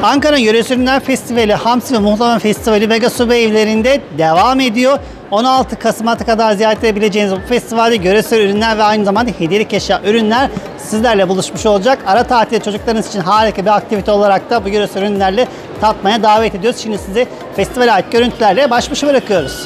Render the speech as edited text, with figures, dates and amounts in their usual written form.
Ankara Yöresel Ürünler Festivali, Hamsi ve Muhlama Festivali Vega Soba Evlerinde devam ediyor. 16 Kasım'a kadar ziyaret edebileceğiniz bu festivalde yöresel ürünler ve aynı zamanda hediyelik eşya ürünler sizlerle buluşmuş olacak. Ara tatilde çocuklarınız için harika bir aktivite olarak da bu yöresel ürünlerle tatmaya davet ediyoruz. Şimdi sizi festivale ait görüntülerle baş başa bırakıyoruz.